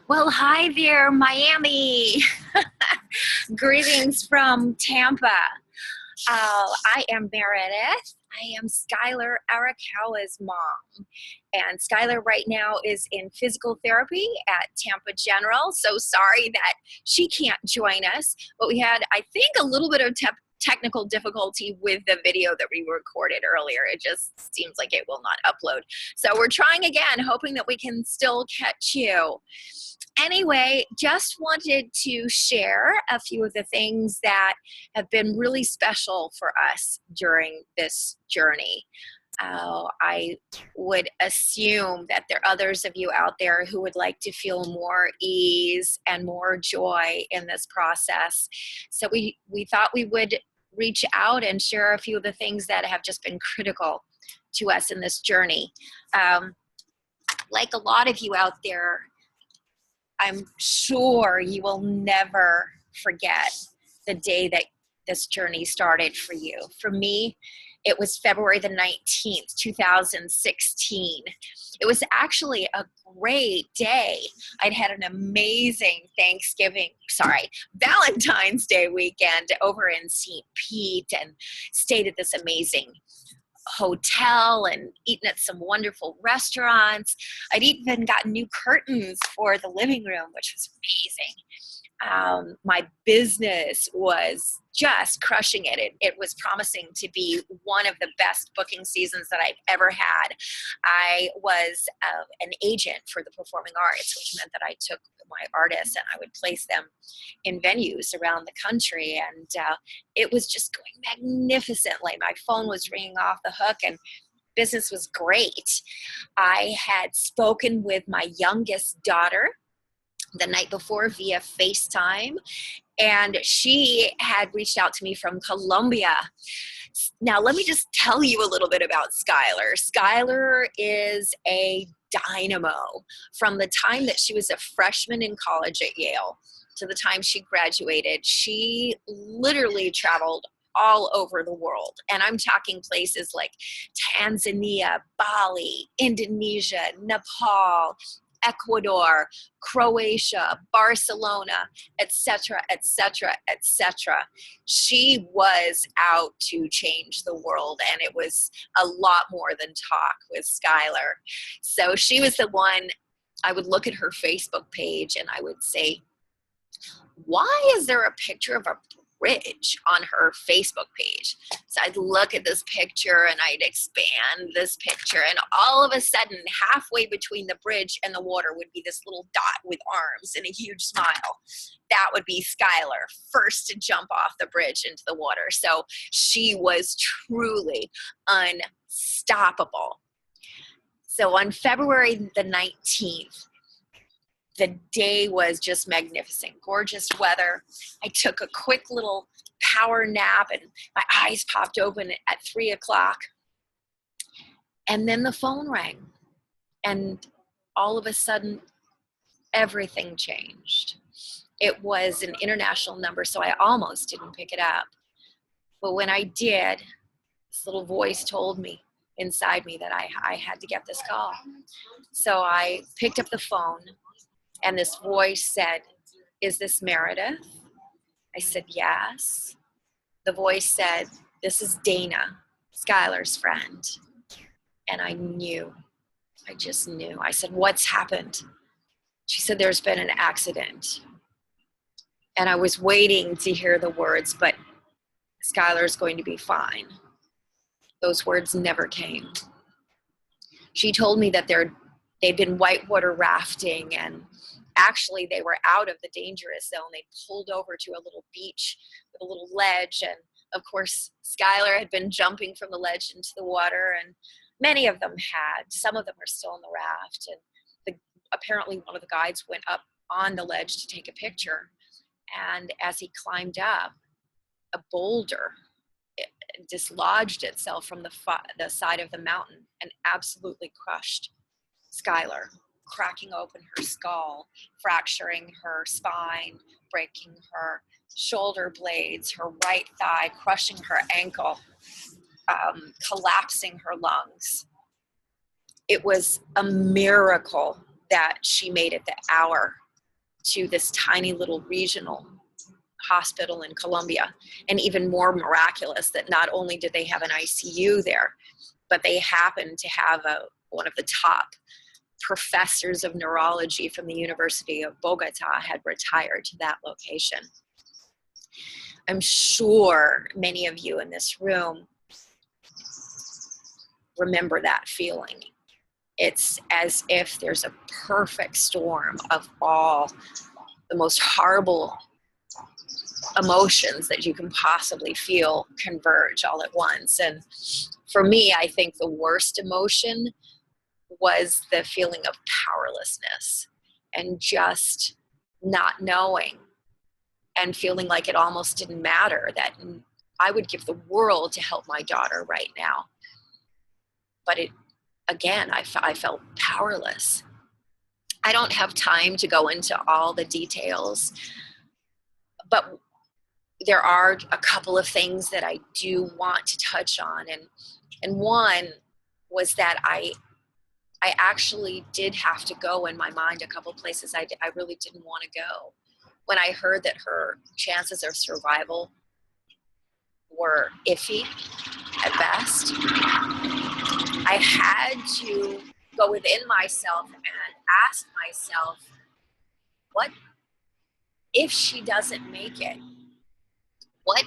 Well, hi there, Miami. Greetings from Tampa. I am Meridith. I am Schuyler Arakawa's mom. And Schuyler right now is in physical therapy at Tampa General. So sorry that she can't join us. But we had, I think, a little bit of technical difficulty with the video that we recorded earlier. It just seems like it will not upload. So we're trying again, hoping that we can still catch you. Anyway, just wanted to share a few of the things that have been really special for us during this journey. I would assume that there are others of you out there who would like to feel more ease and more joy in this process. So we thought we would reach out and share a few of the things that have just been critical to us in this journey. Like a lot of you out there, I'm sure you will never forget the day that this journey started for you. For me, it was February the 19th, 2016. It was actually a great day. I'd had an amazing Valentine's Day weekend over in St. Pete and stayed at this amazing hotel and eaten at some wonderful restaurants. I'd even gotten new curtains for the living room, which was amazing. My business was just crushing it. It was promising to be one of the best booking seasons that I've ever had. I was an agent for the performing arts, which meant that I took my artists and I would place them in venues around the country. And it was just going magnificently. My phone was ringing off the hook and business was great. I had spoken with my youngest daughter the night before via FaceTime, and she had reached out to me from Colombia. Now, let me just tell you a little bit about Schuyler. Schuyler is a dynamo. From the time that she was a freshman in college at Yale to the time she graduated, she literally traveled all over the world. And I'm talking places like Tanzania, Bali, Indonesia, Nepal, Ecuador, Croatia, Barcelona, etc., etc., etc. She was out to change the world, and it was a lot more than talk with Schuyler. So she was the one. I would look at her Facebook page and I would say, why is there a picture of a bridge on her Facebook page? So I'd look at this picture and I'd expand this picture, and all of a sudden, halfway between the bridge and the water would be this little dot with arms and a huge smile. That would be Schuyler, first to jump off the bridge into the water. So she was truly unstoppable. So on February the 19th, the day was just magnificent, gorgeous weather. I took a quick little power nap and my eyes popped open at 3 o'clock. And then the phone rang. And all of a sudden, everything changed. It was an international number, so I almost didn't pick it up. But when I did, this little voice told me inside me that I had to get this call. So I picked up the phone. And this voice said, "Is this Meridith?" I said, "Yes." The voice said, "This is Dana, Schuyler's friend." And I knew. I just knew. I said, "What's happened?" She said, "There's been an accident." And I was waiting to hear the words, but Schuyler's going to be fine. Those words never came. She told me that they'd been whitewater rafting, and actually they were out of the dangerous zone. They pulled over to a little beach with a little ledge, and of course Schuyler had been jumping from the ledge into the water, and many of them had. Some of them were still on the raft, and apparently one of the guides went up on the ledge to take a picture, and as he climbed up, a boulder dislodged itself from the side of the mountain and absolutely crushed Schuyler, cracking open her skull, fracturing her spine, breaking her shoulder blades, her right thigh, crushing her ankle, collapsing her lungs. It was a miracle that she made it the hour to this tiny little regional hospital in Colombia. And even more miraculous that not only did they have an ICU there, but they happened to have one of the top professors of neurology from the University of Bogota had retired to that location. I'm sure many of you in this room remember that feeling. It's as if there's a perfect storm of all the most horrible emotions that you can possibly feel converge all at once. And for me, I think the worst emotion was the feeling of powerlessness and just not knowing and feeling like it almost didn't matter, that I would give the world to help my daughter right now. But again, I felt powerless. I don't have time to go into all the details, but there are a couple of things that I do want to touch on. And one was that I actually did have to go in my mind a couple places I really didn't want to go. When I heard that her chances of survival were iffy at best, I had to go within myself and ask myself, what if she doesn't make it? What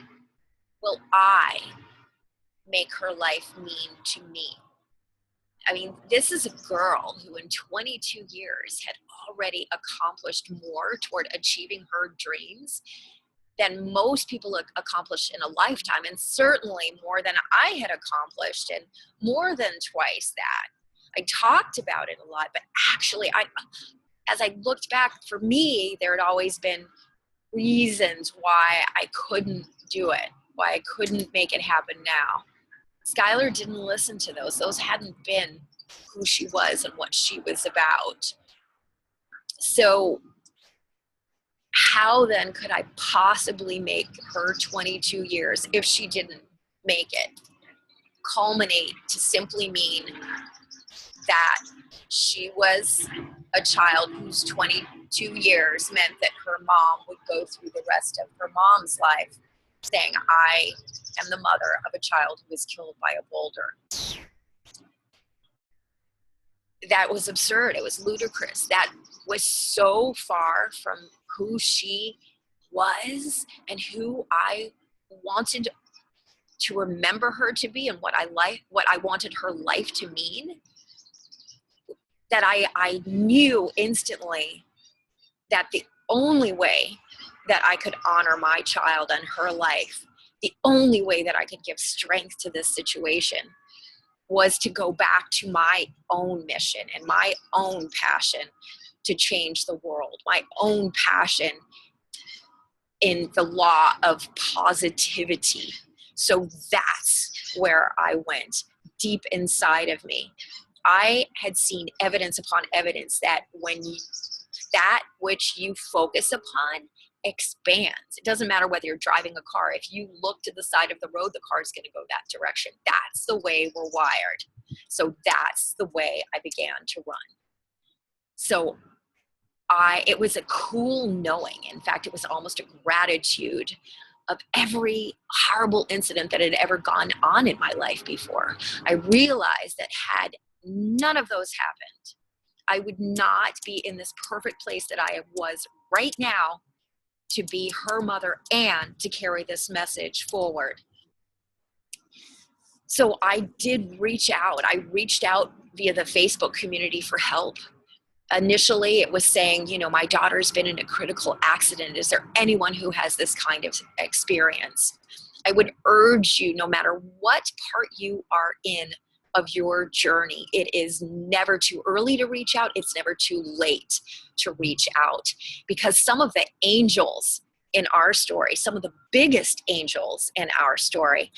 will I make her life mean to me? I mean, this is a girl who in 22 years had already accomplished more toward achieving her dreams than most people accomplish in a lifetime, and certainly more than I had accomplished, and more than twice that. I talked about it a lot, but actually, as I looked back, for me, there had always been reasons why I couldn't do it, why I couldn't make it happen now. Schuyler didn't listen to those. Those hadn't been who she was and what she was about. So how then could I possibly make her 22 years, if she didn't make it, culminate to simply mean that she was a child whose 22 years meant that her mom would go through the rest of her mom's life saying, I am the mother of a child who was killed by a boulder. That was absurd. It was ludicrous. That was so far from who she was and who I wanted to remember her to be, and what I wanted her life to mean, that I knew instantly that the only way that I could honor my child and her life, the only way that I could give strength to this situation, was to go back to my own mission and my own passion to change the world, my own passion in the law of positivity. So that's where I went, deep inside of me. I had seen evidence upon evidence that when that which you focus upon expands. It doesn't matter whether you're driving a car. If you look to the side of the road, the car is going to go that direction. That's the way we're wired. So that's the way I began to run. So it was a cool knowing. In fact, it was almost a gratitude of every horrible incident that had ever gone on in my life before. I realized that had none of those happened, I would not be in this perfect place that I was right now to be her mother and to carry this message forward. So I did reach out. I reached out via the Facebook community for help. Initially, it was saying, my daughter's been in a critical accident. Is there anyone who has this kind of experience? I would urge you, no matter what part you are in of your journey, it is never too early to reach out. It's never too late to reach out, because some of the angels in our story, some of the biggest angels in our story,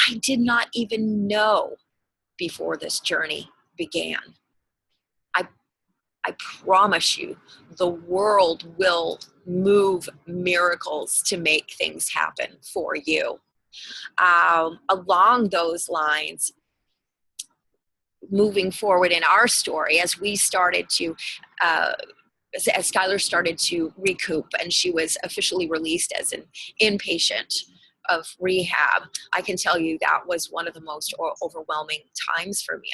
I did not even know before this journey began. I promise you, the world will move miracles to make things happen for you. Along those lines, moving forward in our story, as we started to as Schuyler started to recoup and she was officially released as an inpatient of rehab, I can tell you that was one of the most overwhelming times for me.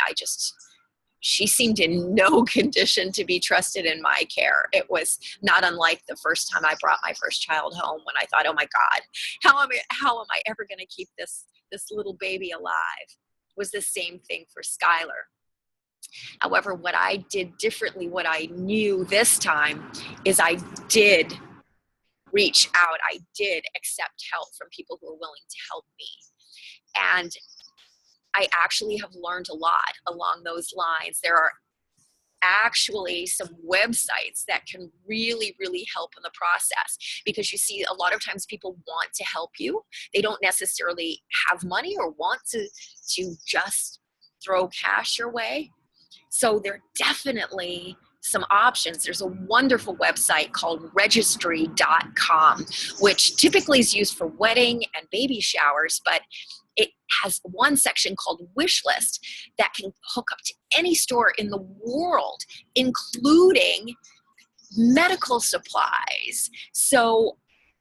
She seemed in no condition to be trusted in my care. It was not unlike the first time I brought my first child home, when I thought, oh my God, how am I ever going to keep this little baby alive? It was the same thing for Schuyler. However, what I did differently, what I knew this time, is I did reach out. I did accept help from people who were willing to help me. And I actually have learned a lot along those lines. There are actually some websites that can really, really help in the process, because you see, a lot of times people want to help you. They don't necessarily have money or want to just throw cash your way. So there are definitely some options. There's a wonderful website called Registrycom, which typically is used for wedding and baby showers, but it has one section called Wish List that can hook up to any store in the world, including medical supplies. So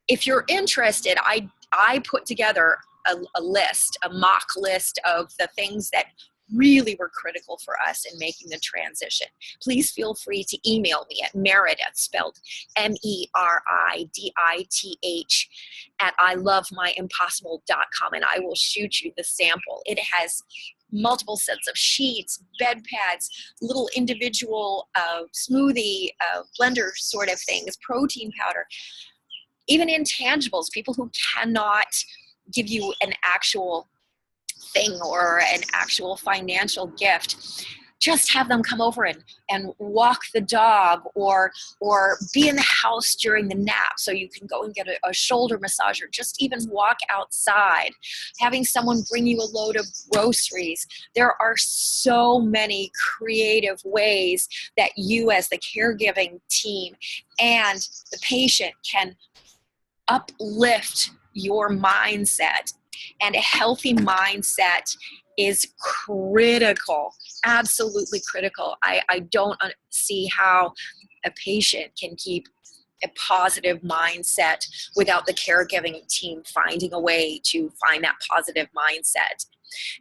if you're interested, I put together a list, a mock list of the things that really were critical for us in making the transition. Please feel free to email me at Meridith, spelled Meridith, at ilovemyimpossible.com, and I will shoot you the sample. It has multiple sets of sheets, bed pads, little individual smoothie blender sort of things, protein powder, even intangibles, people who cannot give you an actual thing or an actual financial gift. Just have them come over and walk the dog, or be in the house during the nap, so you can go and get a shoulder massage, or just even walk outside. Having someone bring you a load of groceries. There are so many creative ways that you, as the caregiving team and the patient, can uplift your mindset. And a healthy mindset is critical, absolutely critical. I don't see how a patient can keep a positive mindset without the caregiving team finding a way to find that positive mindset.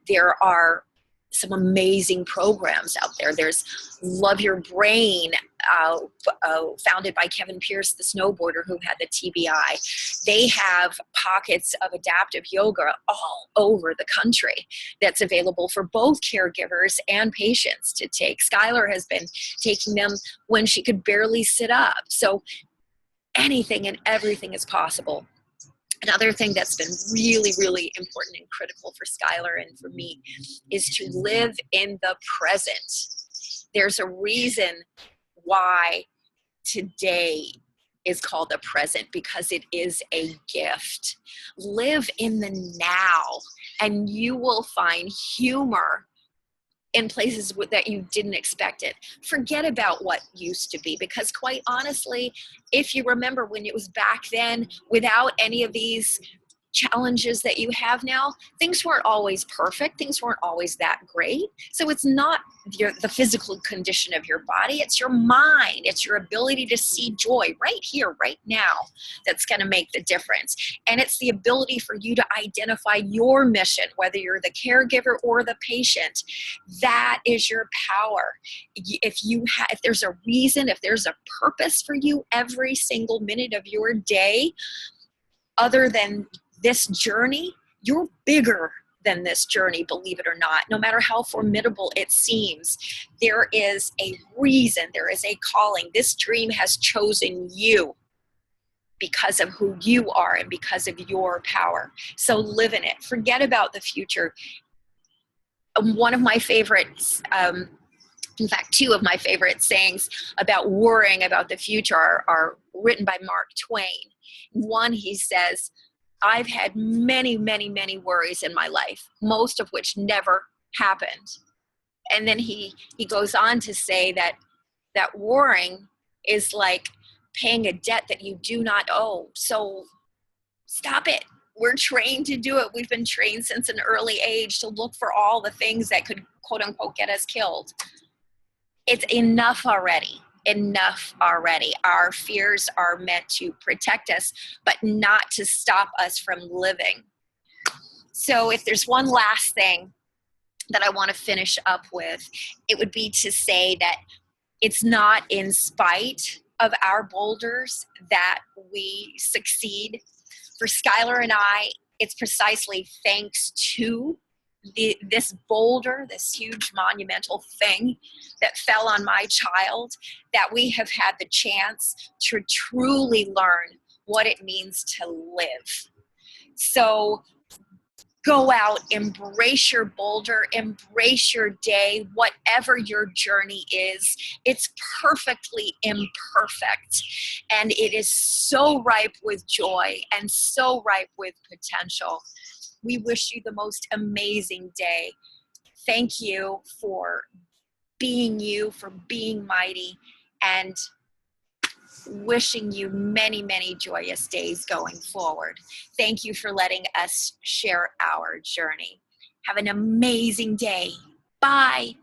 There are some amazing programs out there. There's Love Your Brain, founded by Kevin Pierce, the snowboarder who had the TBI. They have pockets of adaptive yoga all over the country that's available for both caregivers and patients to take. Schuyler has been taking them when she could barely sit up. So anything and everything is possible. Another thing that's been really, really important and critical for Schuyler and for me is to live in the present. There's a reason why today is called the present, because it is a gift. Live in the now, and you will find humor in places that you didn't expect it. Forget about what used to be, because quite honestly, if you remember when it was back then, without any of these challenges that you have now, things weren't always perfect. Things weren't always that great. So it's not the physical condition of your body. It's your mind. It's your ability to see joy right here, right now, that's going to make the difference. And it's the ability for you to identify your mission, whether you're the caregiver or the patient. That is your power. If there's a reason, if there's a purpose for you every single minute of your day, other than this journey, you're bigger than this journey, believe it or not. No matter how formidable it seems, there is a reason, there is a calling. This dream has chosen you because of who you are and because of your power. So live in it. Forget about the future. One of my favorites, in fact, two of my favorite sayings about worrying about the future are written by Mark Twain. One, he says, I've had many, many, many worries in my life, most of which never happened. And then he goes on to say that worrying is like paying a debt that you do not owe. So stop it. We're trained to do it. We've been trained since an early age to look for all the things that could, quote unquote, get us killed. It's enough already. enough already. Our fears are meant to protect us, but not to stop us from living. So if there's one last thing that I want to finish up with, it would be to say that it's not in spite of our boulders that we succeed. For Schuyler and I, it's precisely thanks to this boulder, this huge monumental thing that fell on my child, that we have had the chance to truly learn what it means to live. So go out, embrace your boulder, embrace your day, whatever your journey is. It's perfectly imperfect, and it is so ripe with joy and so ripe with potential. We wish you the most amazing day. Thank you for being mighty, and wishing you many, many joyous days going forward. Thank you for letting us share our journey. Have an amazing day. Bye.